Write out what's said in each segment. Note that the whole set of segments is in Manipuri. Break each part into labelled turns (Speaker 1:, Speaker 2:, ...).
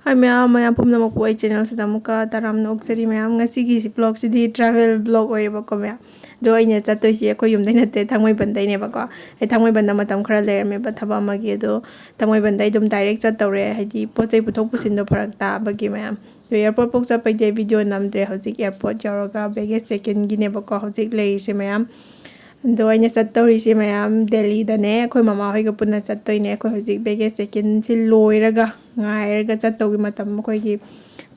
Speaker 1: Hi maya pumnamak po ay channel sa tamuka taram na oksari maya nga sige si vlog si di travel vlog oi ba ko maya do ay nya chatoy si ko yum dai natte thangmai bandai ne ba ko ai thangmai banda matam khara leer me ba thaba ma gi do thangmai bandai dum direct chat tawre haji pochai puthok pusin do pharak ta ba gi maya do airport pok sa pai de video namdre hojik airport yaroga baggage second gi ne ba ko hojik leir se maya do ay nya chat tawri se maya Delhi da ne khoi mama hoi ga punna chat toy ne khoi hojik baggage second si loiraga ngairaga chat tawgi matam khoi gi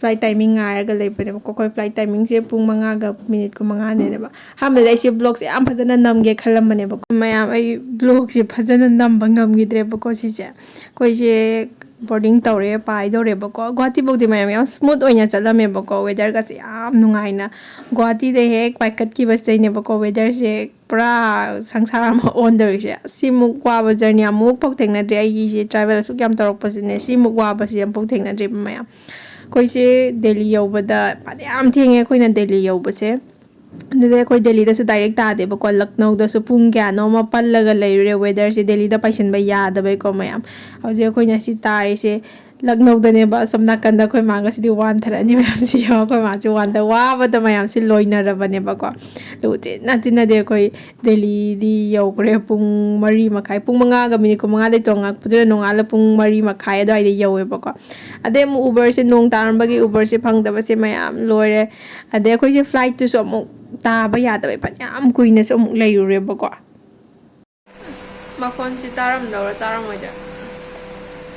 Speaker 1: flight timing ngairaga leipane ko khoi flight timing se pung manga ga minute ko manga ne ba hamda dai se blog se am phajana namge khalam mane ba mayam ai blog se phajana nam ba ngam gi dre ba ko si se koi se boarding tawre pai dore ba ko Guwahati bok di mayam yam smooth oina chalame ba ko weather ga se am nungai na Guwahati de hek paikat ki bas ne ba ko weather se pura sangsara ma on der se simuk waba journey amuk pok thengna dre ai se travel su kyam tarok pasine simuk waba se am pok thengna dre mayam koi se Delhi yobada padam thenge koi na Delhi yobase Dede koi Delhi da su direct ta de ba ko Lucknow da su pung kya no ma pallaga leire weather se Delhi da paisan ba ya da bai ko mayam hoje koi na si tai se Lucknow da ne ba samna kanda koi ma ga si wan thara ni mayam si yo koi ma chu wan da wa ba da mayam si loina ra ba ne ba ko do je na tina de koi Delhi di yo kre pung mari makai pung manga ga mini ko manga de tonga pudu no ngala pung mari makai da ai de yo e ba ko ade mu Uber se nong taram ba gi Uber se phang da ba se mayam loire ade koi se flight to so mu ta ba ya da bai pa yam kuina so mu lei re ba ko ma kon si taram da taram mo ja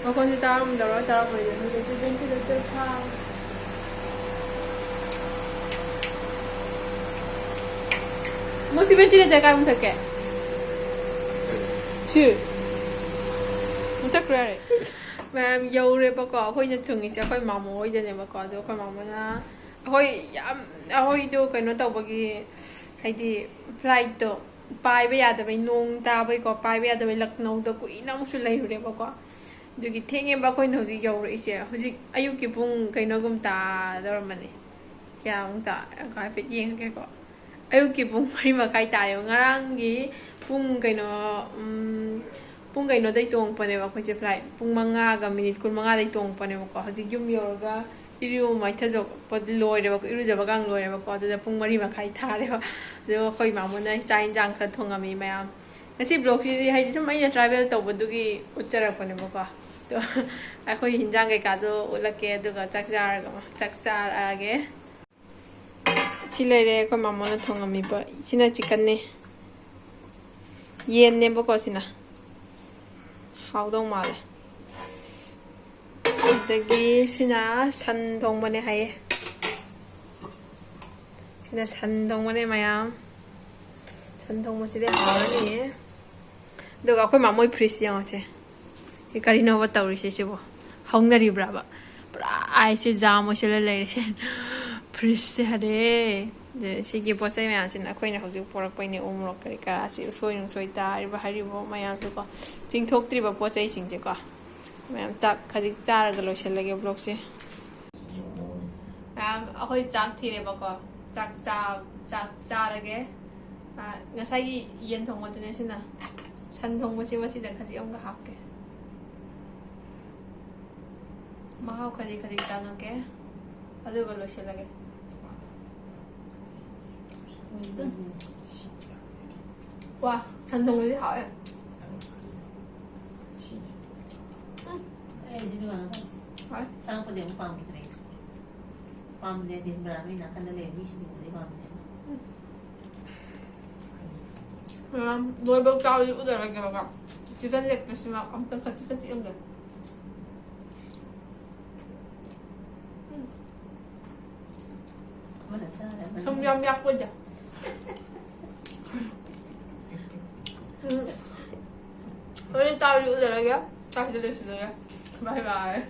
Speaker 1: ma kon si taram da taram mo ja ni se den ti da ta mo si ben ti da ka mu thake chi mu tak re ma'am yo re ba ko khoi na thung ise khoi ma mo oi de ne ba ko do khoi ma mo na hoi yam hoi do kaino tawbagi haidi flight to pai ba ya da bai nong ta bai ko pai ba ya da bai Lucknow da ku ina mu su lai re ba ko dugi thenge ba khoi no ji yo re ise hoji ayuk ki pung kaino gum ta dor mani kya mung ta ka pe yeng ke ko ayuk ki pung mari ma kai ta yo ngarang gi pung kaino pung kaino dai tong pane ba khoi se flight pung manga ga minute kun manga dai tong pane ba ko hoji yum yo ga iriu mai thajok pod loire ba ko iru jaba gang loire ba ko da pung mari ma khai thare ba do khoi ma mo na chain jang kha thonga mi mayam asi blog si hai sum ai travel to bodu gi ucharak pane ba ko to ai khoi hinjang kai ka do ulake du ga chak jar ga chak char age silere ko ma mo na thonga mi ba sina chicken ne yen ne ba ko sina how dong ma le dagi sina san dong mane hai sina san dong mane mayam san dong mo sile harani do ga khoi ma moi fresh yang se e kari no ba tawri se bo hong na ri bra ba pra ai se jam mo se le le se fresh se hare de se gi po chai mayam sin akhoi na hoju porak pai ne umrok kari ka se soi nung soi ta ri ba hari bo mayam to ko ching thok tri ba po chai sing je ko ma'am चाक खजिक चारगा लोइसलगे ब्लॉग से मैम अखोई चाक थिरे बको चाक चारगे ngасai yen thongmo tune sina san thongmo si masi da khasi amga hakke mahau khadi tangake adu ga loiselage wa san thongmo di hao
Speaker 2: Sang ko din pang kita rin. Pam din marami na kanalay ni si Julie pam din.
Speaker 1: Đôi bao cao thì cũng là kiểu gặp chỉ cần lệch thì mà ông cần chỉ cần chị em được không nhom nhắc luôn chứ đôi cao thì cũng là kiểu cao thì được rồi bye bye